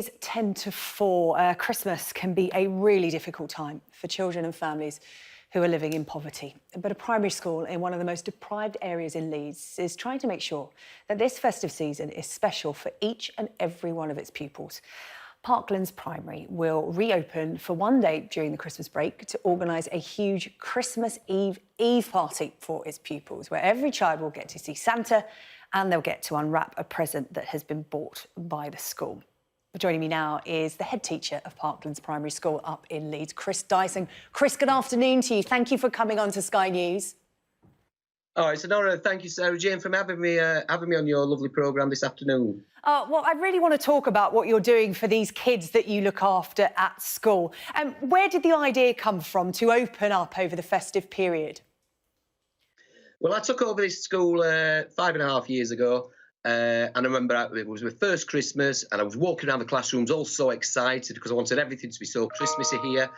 It's 10 to 4. Christmas can be a really difficult time for children and families who are living in poverty. But a primary school in one of the most deprived areas in Leeds is trying to make sure that this festive season is special for each and every one of its pupils. Parklands Primary will reopen for one day during the Christmas break to organise a huge Christmas Eve party for its pupils, where every child will get to see Santa and they'll get to unwrap a present that has been bought by the school. Joining me now is the head teacher of Parklands Primary School up in Leeds, Chris Dyson. Chris, good afternoon to you. Thank you for coming on to Sky News. Oh, it's an honour. Thank you, Sarah Jane, for having me on your lovely programme this afternoon. Well, I really want to talk about what you're doing for these kids that you look after at school. Where did the idea come from to open up over the festive period? Well, I took over this school 5.5 years ago. And I remember it was my first Christmas and I was walking around the classrooms all so excited because I wanted everything to be so Christmassy here.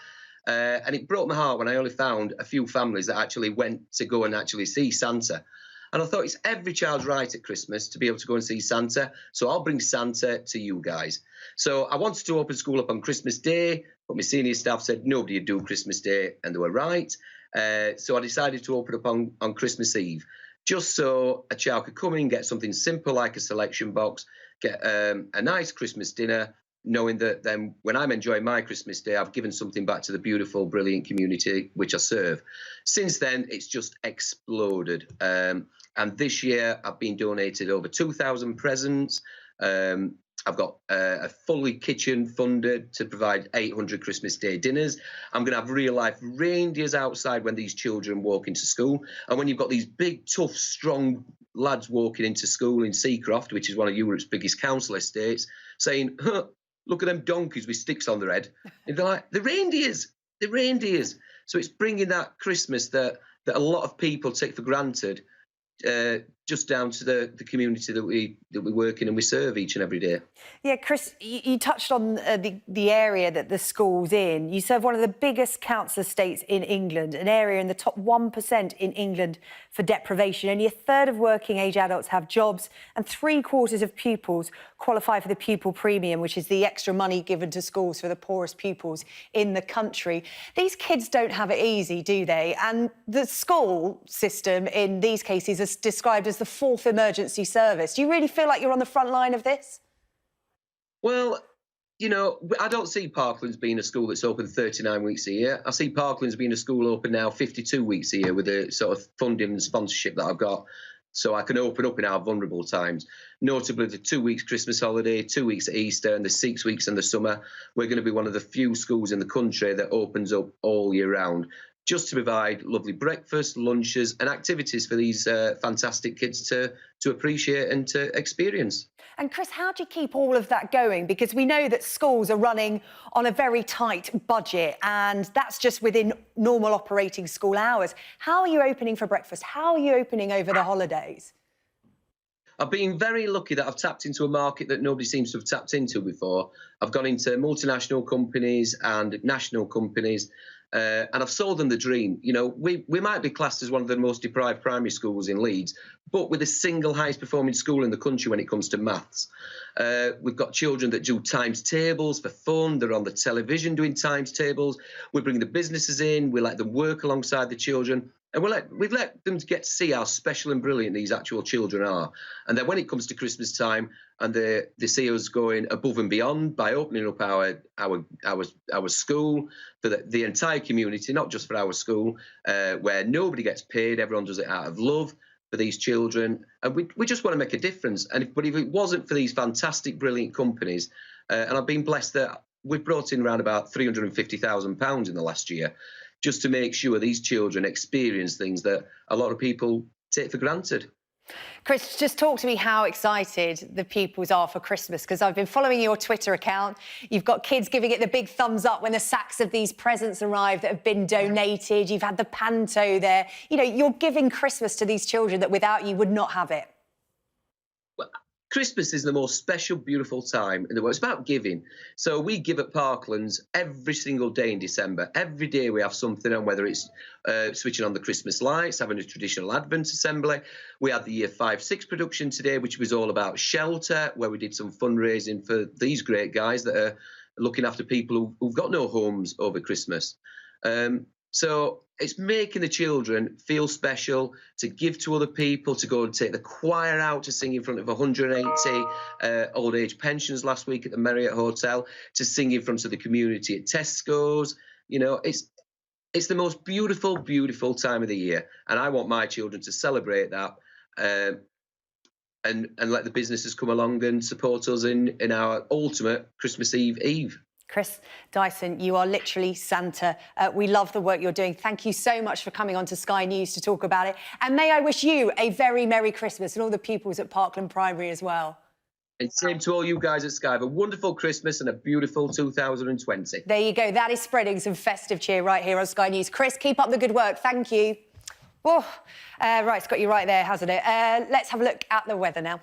And it broke my heart when I only found a few families that actually went to go and actually see Santa. And I thought it's every child's right at Christmas to be able to go and see Santa. So I'll bring Santa to you guys. So I wanted to open school up on Christmas Day, but my senior staff said nobody would do Christmas Day, and they were right. So I decided to open up on Christmas Eve, just so a child could come in, get something simple like a selection box, get a nice Christmas dinner, knowing that then when I'm enjoying my Christmas Day, I've given something back to the beautiful, brilliant community which I serve. Since then, it's just exploded. And this year, I've been donated over 2,000 presents. I've got a fully kitchen funded to provide 800 Christmas Day dinners. I'm going to have real-life reindeers outside when these children walk into school. And when you've got these big, tough, strong lads walking into school in Seacroft, which is one of Europe's biggest council estates, saying, huh, look at them donkeys with sticks on their head. And they're like, the reindeers, the reindeers. So it's bringing that Christmas that a lot of people take for granted, just down to the community that we work in and we serve each and every day. Yeah, Chris, you touched on the area that the school's in. You serve one of the biggest council estates in England, an area in the top 1% in England for deprivation. Only a third of working age adults have jobs and 3/4 of pupils qualify for the pupil premium, which is the extra money given to schools for the poorest pupils in the country. These kids don't have it easy, do they? And the school system in these cases is described as the fourth emergency service. Do you really feel like you're on the front line of this? Well, you know, I don't see Parklands being a school that's open 39 weeks a year. I see Parklands being a school open now 52 weeks a year with the sort of funding and sponsorship that I've got, so I can open up in our vulnerable times. Notably, the 2 weeks Christmas holiday, 2 weeks at Easter, and the 6 weeks in the summer. We're going to be one of the few schools in the country that opens up all year round, just to provide lovely breakfast, lunches and activities for these fantastic kids to appreciate and to experience. And Chris, how do you keep all of that going? Because we know that schools are running on a very tight budget and that's just within normal operating school hours. How are you opening for breakfast? How are you opening over the holidays? I've been very lucky that I've tapped into a market that nobody seems to have tapped into before. I've gone into multinational companies and national companies, and I've sold them the dream. You know, we might be classed as one of the most deprived primary schools in Leeds, but we're the single highest performing school in the country when it comes to maths. We've got children that do times tables for fun. They're on the television doing times tables. We bring the businesses in. We let them work alongside the children. And we've let them get to see how special and brilliant these actual children are. And then when it comes to Christmas time and they see us going above and beyond by opening up our school for the entire community, not just for our school, where nobody gets paid, everyone does it out of love for these children. And we just want to make a difference. But if it wasn't for these fantastic, brilliant companies, and I've been blessed that we've brought in around about £350,000 in the last year, just to make sure these children experience things that a lot of people take for granted. Chris, just talk to me how excited the pupils are for Christmas, because I've been following your Twitter account. You've got kids giving it the big thumbs up when the sacks of these presents arrive that have been donated. You've had the panto there. You know, you're giving Christmas to these children that without you would not have it. Well, Christmas is the most special, beautiful time in the world. It's about giving. So we give at Parklands every single day in December. Every day we have something on, whether it's switching on the Christmas lights, having a traditional Advent assembly. We had the Year 5-6 production today, which was all about shelter, where we did some fundraising for these great guys that are looking after people who've got no homes over Christmas. So it's making the children feel special, to give to other people, to go and take the choir out to sing in front of 180 old age pensioners last week at the Marriott Hotel, to sing in front of the community at Tesco's. You know, it's the most beautiful, beautiful time of the year. And I want my children to celebrate that and let the businesses come along and support us in our ultimate Christmas Eve. Chris Dyson, you are literally Santa. We love the work you're doing. Thank you so much for coming on to Sky News to talk about it. And may I wish you a very Merry Christmas, and all the pupils at Parkland Primary as well. And same to all you guys at Sky. Have a wonderful Christmas and a beautiful 2020. There you go. That is spreading some festive cheer right here on Sky News. Chris, keep up the good work. Thank you. Oh, right, it's got you right there, hasn't it? Let's have a look at the weather now.